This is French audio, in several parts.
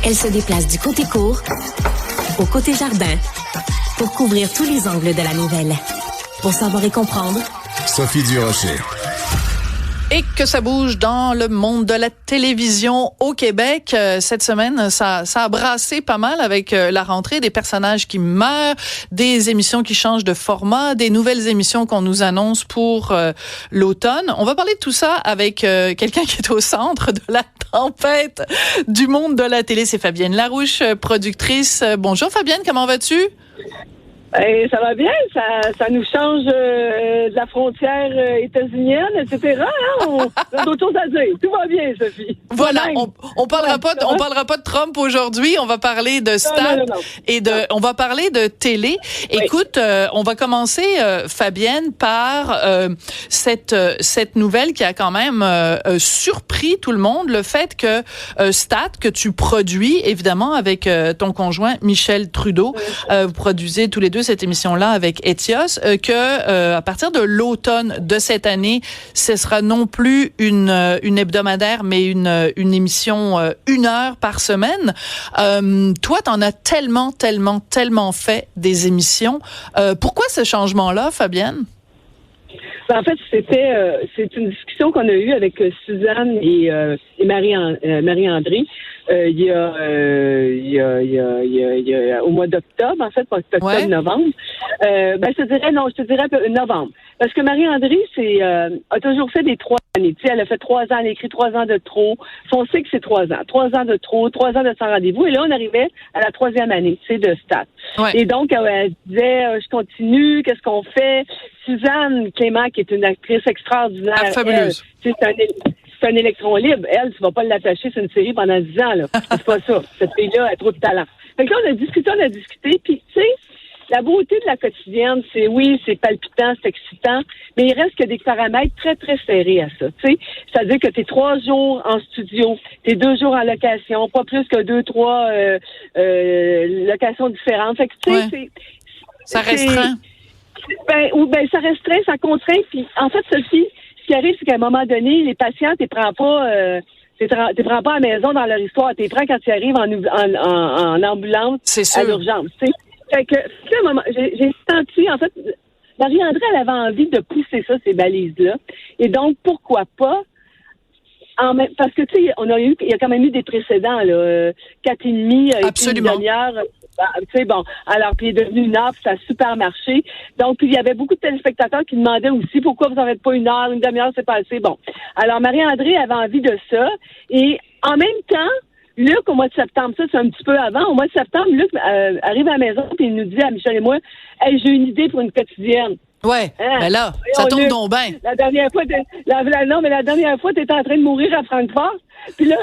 Elle se déplace du côté court au côté jardin pour couvrir tous les angles de la nouvelle. Pour savoir et comprendre, Sophie Durocher. Et que ça bouge dans le monde de la télévision au Québec. Cette semaine, ça a brassé pas mal avec la rentrée, des personnages qui meurent, des émissions qui changent de format, des nouvelles émissions qu'on nous annonce pour l'automne. On va parler de tout ça avec quelqu'un qui est au centre de la tempête du monde de la télé. C'est Fabienne Larouche, productrice. Bonjour Fabienne, comment vas-tu? Ça va bien, ça nous change de la frontière états-unienne, etc. Hein? On a d'autres choses à dire. Tout va bien, Sophie. Voilà, on parlera pas de Trump aujourd'hui. On va parler de stats et on va parler de télé. Oui. Écoute, on va commencer, Fabienne, par cette nouvelle qui a quand même surpris tout le monde, le fait que Stat, que tu produis évidemment avec ton conjoint Michel Trudeau, vous produisez tous les deux cette émission-là avec Etios, à partir de l'automne de cette année, ce sera non plus une hebdomadaire, mais une émission 1 heure par semaine. Toi, t'en as tellement fait des émissions. Pourquoi ce changement-là, Fabienne? En fait, c'est une discussion qu'on a eue avec Suzanne et Marie-André. Il y a au mois d'octobre, en fait, pas octobre-novembre. Je te dirais novembre. Parce que Marie-André, a toujours fait des 3 années. Tu sais, elle a fait 3 ans, elle a écrit 3 ans de trop. On sait que c'est 3 ans. 3 ans de trop, 3 ans de sans rendez-vous. Et là, on arrivait à la 3e année, tu sais, de Stat. Ouais. Et donc, elle disait, je continue, qu'est-ce qu'on fait? Suzanne Clément, qui est une actrice extraordinaire. Fabuleuse. C'est un électron libre. Elle, tu vas pas l'attacher sur une série pendant 10 ans, là. C'est pas ça. Cette fille-là a trop de talent. Fait que là, on a discuté, puis tu sais, la beauté de la quotidienne, c'est palpitant, c'est excitant, mais il reste que des paramètres très, très serrés à ça, tu sais. C'est-à-dire que t'es 3 jours en studio, t'es 2 jours en location, pas plus que 2-3 locations différentes. Fait que, tu sais, ça restreint. Ça restreint, ça contraint, puis en fait, Sophie, ce qui arrive, c'est qu'à un moment donné, les patients, t'es prends pas à la maison dans leur histoire. T'es prends quand tu arrives en ambulance à l'urgence. T'sais. Fait que, à un moment, j'ai senti, en fait, Marie-André, elle avait envie de pousser ça, ces balises-là. Et donc, pourquoi pas? Parce que, tu sais, il y a quand même eu des précédents, là. 4,5, une demi-heure. Tu sais, bon, alors, puis il est devenu 1 heure, puis ça a super marché. Donc, puis il y avait beaucoup de téléspectateurs qui demandaient aussi pourquoi vous n'en faites pas 1 heure, une demi-heure, c'est pas assez. Bon. Alors, Marie-André avait envie de ça. Et en même temps, Luc, au mois de septembre, ça, c'est un petit peu avant, au mois de septembre, Luc arrive à la maison, puis il nous dit à Michel et moi, hey, j'ai une idée pour une quotidienne. Ouais, ben là, ça tombe donc bien. La dernière fois, t'étais en train de mourir à Francfort. Puis là,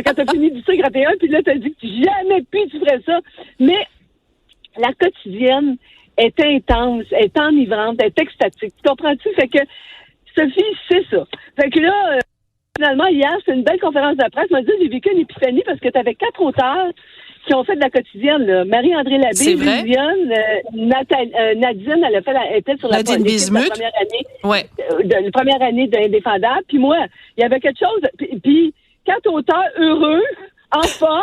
quand t'as fini du C-31, puis là, t'as dit que jamais plus tu ferais ça. Mais la quotidienne est intense, est enivrante, est extatique. Tu comprends-tu? Fait que, Sophie, c'est ça. Fait que là, finalement, hier, c'est une belle conférence de presse. M'a dit, j'ai vécu une épiphanie parce que t'avais 4 auteurs qui ont fait de la quotidienne, là. Marie-André Labbé, Viviane, Nadine, elle était sur la première année. Ouais. La première année d'Indéfendable. Puis moi, il y avait quelque chose. Puis 4 auteurs heureux, en forme,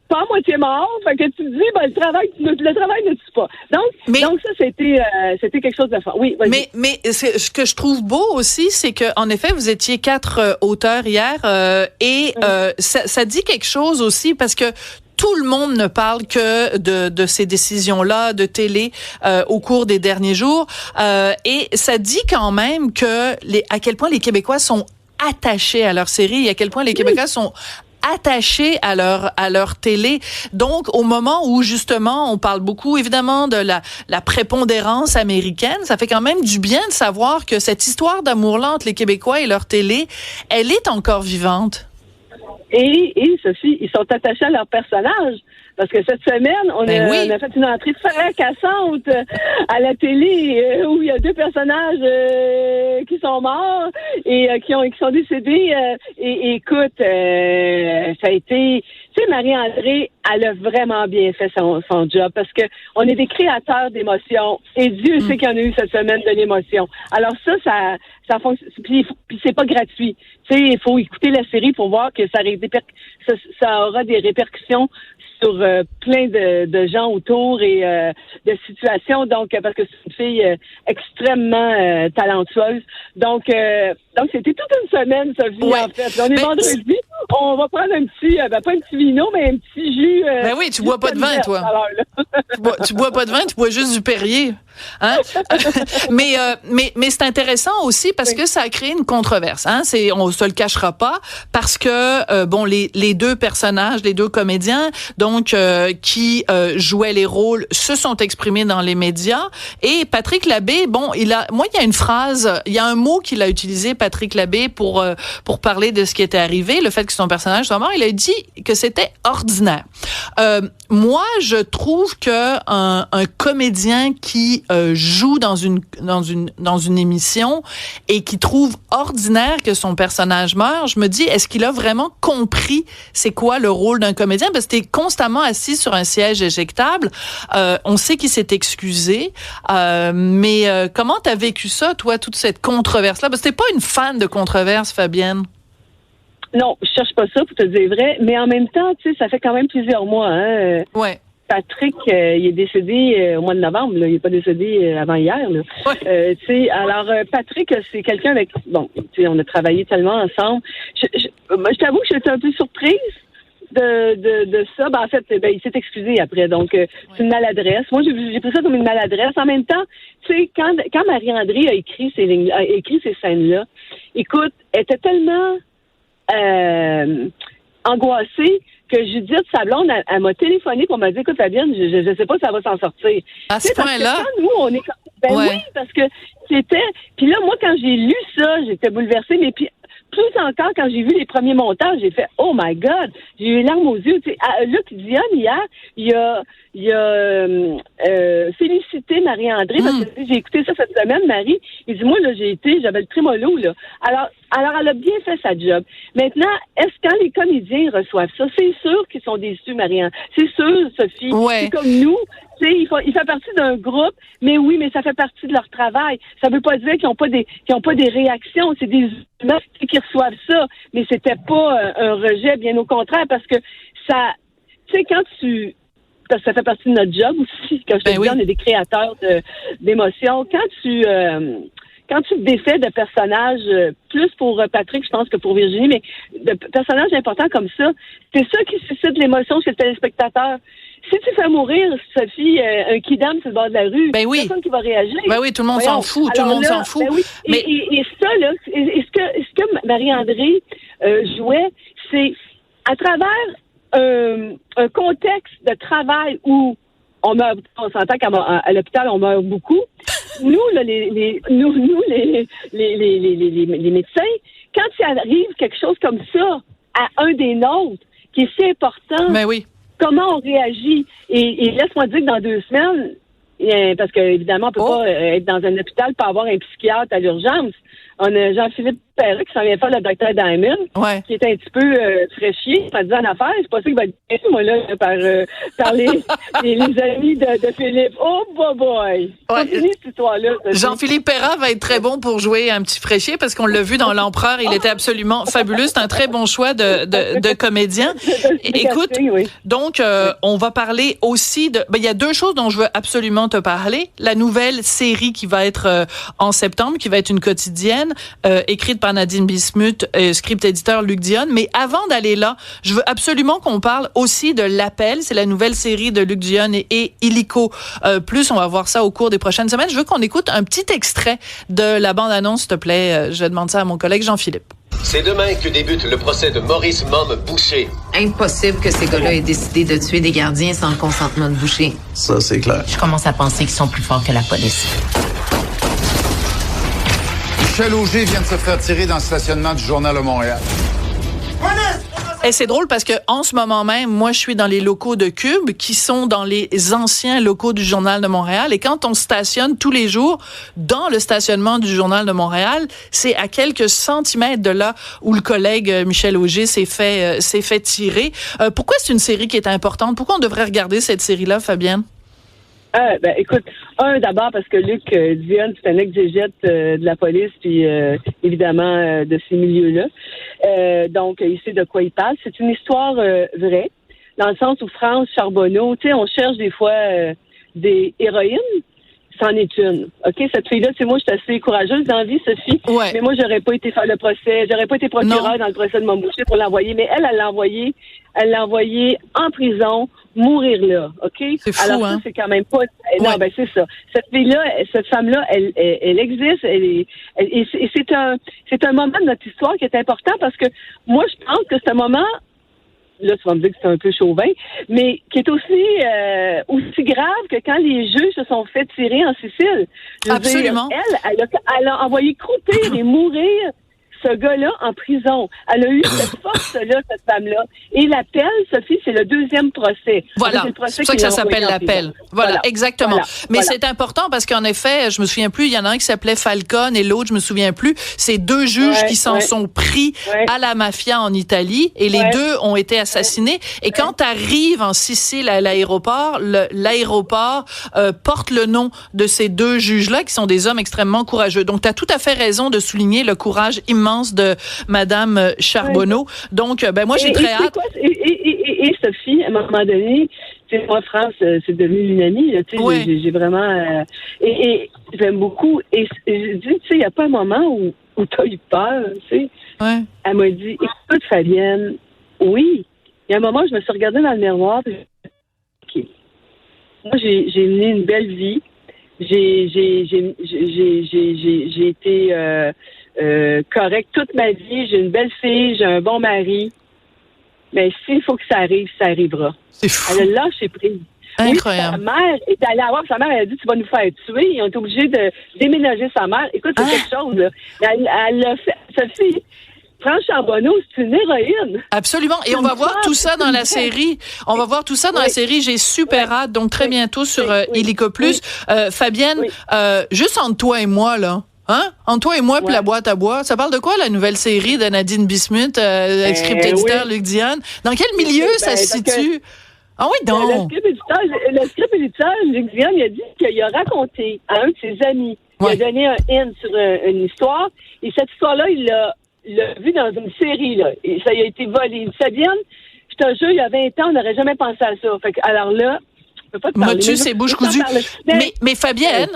pas à moitié mort. Fait que tu te dis, le travail ne tue pas. Donc ça, c'était quelque chose de fort. Oui, vas-y. Mais ce que je trouve beau aussi, c'est que en effet, vous étiez 4 auteurs hier, et ça dit quelque chose aussi parce que tout le monde ne parle que de ces décisions-là de télé au cours des derniers jours, et ça dit quand même que à quel point les Québécois sont attachés à leur série et à quel point les Québécois sont attachés à leur télé. Donc, au moment où, justement, on parle beaucoup, évidemment, de la prépondérance américaine, ça fait quand même du bien de savoir que cette histoire d'amour-là entre les Québécois et leur télé, elle est encore vivante. Et Sophie, ils sont attachés à leur personnage. Parce que cette semaine, on a fait une entrée fracassante à la télé où il y a 2 personnages qui sont morts et qui sont décédés. Et écoute, ça a été... Tu sais, Marie-André, elle a vraiment bien fait son job parce que on est des créateurs d'émotions et Dieu sait qu'il y en a eu cette semaine de l'émotion. Alors ça fonctionne. Puis c'est pas gratuit. Tu sais, il faut écouter la série pour voir que ça aura des répercussions sur plein de gens autour et de situations. Donc, parce que c'est une fille extrêmement talentueuse. Donc c'était toute une semaine, Sophie, en fait. On est vendredi. On va prendre un petit, pas un petit vino, mais un petit jus. Ben oui, tu bois pas de vin, toi. Tu bois pas de vin, tu bois juste du Perrier. Hein? mais c'est intéressant aussi parce que ça a créé une controverse. Hein? On se le cachera pas parce que les deux personnages, les deux comédiens, donc qui jouaient les rôles, se sont exprimés dans les médias. Et Patrick Labbé, il y a une phrase, il y a un mot qu'il a utilisé, Patrick Labbé, pour parler de ce qui était arrivé, le fait que son personnage soit mort. Il a dit que c'était ordinaire. Moi, je trouve que un comédien qui joue dans une émission et qui trouve ordinaire que son personnage meurt, je me dis, est-ce qu'il a vraiment compris c'est quoi le rôle d'un comédien? Parce que t'es constamment assis sur un siège éjectable. On sait qu'il s'est excusé, mais comment t'as vécu ça, toi, toute cette controverse-là? Parce que t'es pas une fan de controverse, Fabienne. Non, je cherche pas ça pour te dire vrai, mais en même temps, tu sais, ça fait quand même plusieurs mois, hein. Ouais. Patrick, il est décédé au mois de novembre, là. Il est pas décédé avant hier, là. Ouais. Tu sais, alors Patrick, c'est quelqu'un avec, bon, tu sais, on a travaillé tellement ensemble. Je t'avoue que j'étais un peu surprise de ça. En fait, il s'est excusé après, donc c'est une maladresse. Moi, j'ai pris ça comme une maladresse. En même temps, tu sais, quand Marie-André a écrit ces scènes-là, écoute, elle était tellement angoissée que Judith, sa blonde, elle m'a téléphoné pour me dire, écoute, Fabienne, je sais pas si ça va s'en sortir. À ce point-là? Nous, on est oui, parce que c'était... Puis là, moi, quand j'ai lu ça, j'étais bouleversée, mais puis plus encore, quand j'ai vu les premiers montages, j'ai fait « Oh my God! » J'ai eu les larmes aux yeux. Tu sais, Luc Dionne, hier, il a félicité Marie-André, parce que j'ai écouté ça cette semaine, Marie. Il dit, moi, là, j'avais le trémolo, là. Alors, elle a bien fait sa job. Maintenant, est-ce que quand les comédiens reçoivent ça, c'est sûr qu'ils sont déçus, Marie-André. C'est sûr, Sophie. Ouais. C'est comme nous. Tu sais, il fait partie d'un groupe, mais oui, mais ça fait partie de leur travail. Ça veut pas dire qu'ils ont pas des réactions. C'est des humains qui reçoivent ça, mais c'était pas un rejet, bien au contraire, parce que ça, tu sais, parce que ça fait partie de notre job aussi. Comme je te dis, on est des créateurs d'émotions. Quand tu te défais de personnages, plus pour Patrick, je pense que pour Virginie, mais de personnages importants comme ça, c'est ça qui suscite l'émotion chez le téléspectateur. Si tu fais mourir, Sophie, un kidam sur le bord de la rue, personne qui va réagir. Ben oui, tout le monde s'en fout. Tout le monde s'en fout. Ben oui. Mais... Et ça, là, ce que Marie-André jouait, c'est à travers un contexte de travail où on s'entend qu'à l'hôpital, on meurt beaucoup. Nous, là, les médecins, quand il arrive quelque chose comme ça à un des nôtres, qui est si important, comment on réagit? Et laisse-moi dire que dans 2 semaines, parce qu'évidemment, on peut pas être dans un hôpital pour avoir un psychiatre à l'urgence. On a Jean-Philippe Perret qui s'en vient faire le docteur Diamond, qui est un petit peu fraîchier, pas dit en affaires. C'est pas ça qu'il va être moi là par les amis de Philippe. Oh boy! C'est fini cette histoire-là. Jean-Philippe Perret va être très bon pour jouer un petit fraîchier parce qu'on l'a vu dans L'Empereur, il était absolument fabuleux. C'est un très bon choix de comédien. Écoute, donc on va parler aussi de... il y a 2 choses dont je veux absolument te parler. La nouvelle série qui va être en septembre, qui va être une quotidienne, écrite par Nadine Bismuth, script éditeur Luc Dionne. Mais avant d'aller là, je veux absolument qu'on parle aussi de L'Appel. C'est la nouvelle série de Luc Dionne et Illico Plus. On va voir ça au cours des prochaines semaines. Je veux qu'on écoute un petit extrait de la bande-annonce, s'il te plaît. Je demande ça à mon collègue Jean-Philippe. C'est demain que débute le procès de Maurice Mom Boucher. Impossible que ces gars-là aient décidé de tuer des gardiens sans le consentement de Boucher. Ça, c'est clair. Je commence à penser qu'ils sont plus forts que la police. Michel Auger vient de se faire tirer dans le stationnement du Journal de Montréal. Police! Et c'est drôle parce que en ce moment même, moi, je suis dans les locaux de Cube, qui sont dans les anciens locaux du Journal de Montréal. Et quand on stationne tous les jours dans le stationnement du Journal de Montréal, c'est à quelques centimètres de là où le collègue Michel Auger s'est fait tirer. Pourquoi c'est une série qui est importante? Pourquoi on devrait regarder cette série-là, Fabienne? Écoute, d'abord parce que Luc Dionne, c'est un exégète de la police, puis évidemment de ces milieux-là. Donc, il sait de quoi il parle. C'est une histoire vraie, dans le sens où France Charbonneau, tu sais, on cherche des fois des héroïnes, c'en est une. OK, cette fille-là, tu sais, moi, je suis assez courageuse dans la vie, Sophie, mais moi, j'aurais pas été faire le procès, j'aurais pas été procureur dans le procès de Montboucher pour l'envoyer, mais elle l'a envoyé en prison, mourir là, OK? C'est fou, alors, hein? ça, c'est quand même pas... Non, c'est ça. Cette fille-là, cette femme-là, elle existe, et c'est un moment de notre histoire qui est important parce que moi, je pense que c'est un moment... Là, tu vas me dire que c'est un peu chauvin, mais qui est aussi grave que quand les juges se sont fait tirer en Sicile. Absolument. Elle a envoyé croupir et mourir ce gars-là en prison. Elle a eu cette force-là, cette femme-là. Et l'appel, Sophie, c'est le deuxième procès. Voilà, c'est pour ça que ça s'appelle l'appel. Voilà, exactement. Mais c'est important parce qu'en effet, je me souviens plus, il y en a un qui s'appelait Falcone et l'autre, je me souviens plus. C'est deux juges qui s'en sont pris à la mafia en Italie et les deux ont été assassinés. Et quand tu arrives en Sicile à l'aéroport, l'aéroport porte le nom de ces deux juges-là qui sont des hommes extrêmement courageux. Donc, tu as tout à fait raison de souligner le courage immense de Madame Charbonneau. Donc, moi, j'ai très hâte. Et Sophie, à un moment donné, tu sais, moi, France, c'est devenu une amie, tu sais, j'ai vraiment... et j'aime beaucoup. Et je dis, tu sais, il n'y a pas un moment où tu as eu peur, tu sais. Ouais. Elle m'a dit, écoute, Fabienne, oui. Il y a un moment où je me suis regardée dans le miroir, puis OK. Moi, j'ai mené une belle vie. J'ai été... correct toute ma vie, j'ai une belle fille, j'ai un bon mari. Mais s'il faut que ça arrive, ça arrivera. C'est fou. Elle a lâché prise. Incroyable. Oui, sa mère est allée voir sa mère, elle a dit tu vas nous faire tuer. Ils ont été obligés de déménager sa mère. Écoute, c'est quelque chose, là. Elle l'a fait. Sophie, France Charbonneau, c'est une héroïne. Absolument. Et on va voir tout ça dans la série. On va voir tout ça dans la série. J'ai super hâte. Donc, très bientôt sur Illico Plus. Fabienne, juste entre toi et moi, là. Hein? Entre toi et moi, puis la boîte à bois. Ça parle de quoi, la nouvelle série de Nadine Bismuth, script-éditeur Luc Dionne? Dans quel milieu ça se situe? Ah oui, donc! Le script-éditeur Luc Dionne, il a dit qu'il a raconté à un de ses amis. Il a donné un hint sur une histoire. Et cette histoire-là, il l'a vu dans une série, là. Et ça a été volé. Fabienne, je te jure, il y a 20 ans, on n'aurait jamais pensé à ça. Fait que, alors là, Motu, c'est bouche cousue. Mais Fabienne,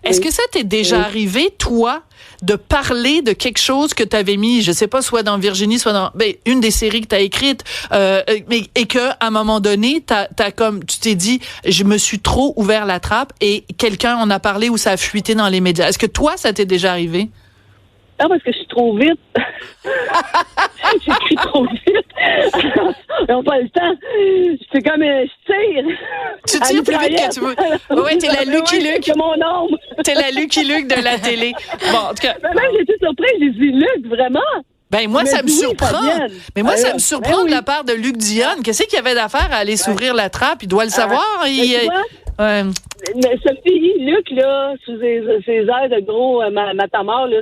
est-ce que ça t'est déjà arrivé, toi, de parler de quelque chose que tu avais mis, je sais pas, soit dans Virginie, soit dans une des séries que tu as écrites, et que à un moment donné, tu t'es dit, je me suis trop ouvert la trappe et quelqu'un en a parlé ou ça a fuité dans les médias. Est-ce que toi, ça t'est déjà arrivé? Non, parce que je suis trop vite. J'écris trop vite. Ils n'ont pas le temps. C'est comme je tire. Tu tires plus vite que tu veux. Oui, t'es la Lucky Luke. C'est mon ombre. T'es la Lucky Luke de la télé. Bon, en tout cas. Même j'étais surprise. J'ai dit, Luc, vraiment? Ben, moi, ça me surprend. Mais moi, ça me surprend de la part de Luc Dionne. Qu'est-ce qu'il y avait d'affaire à aller s'ouvrir la trappe? Il doit le savoir. Mais Sophie, Luc, là, sous ses airs de gros matamor, là,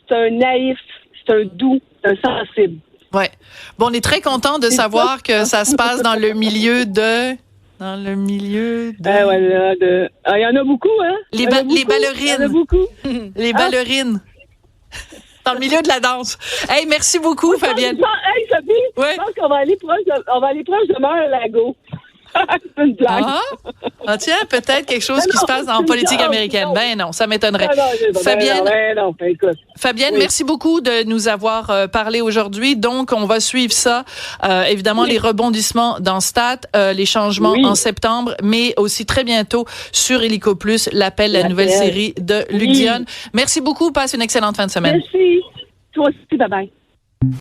c'est un naïf, c'est un doux, c'est un sensible. Ouais. Bon, on est très content de savoir que ça se passe dans le milieu de... voilà, il y en a beaucoup, hein? Les ballerines. Il y en a beaucoup. Les ballerines. Dans le milieu de la danse. Hey, merci beaucoup, Fabienne. Hey, Sophie, je pense qu'on va aller proche de Mar-a-Lago. C'est une blague. Ah, tiens, peut-être quelque chose qui se passe en politique américaine. Ben non, ça m'étonnerait. Fabienne, merci beaucoup de nous avoir parlé aujourd'hui. Donc, on va suivre ça. Évidemment, les rebondissements dans Stat, les changements en septembre, mais aussi très bientôt sur Illico Plus, l'appel, la nouvelle série de Luc Dionne. Merci beaucoup. Passe une excellente fin de semaine. Merci. Toi aussi. Bye-bye.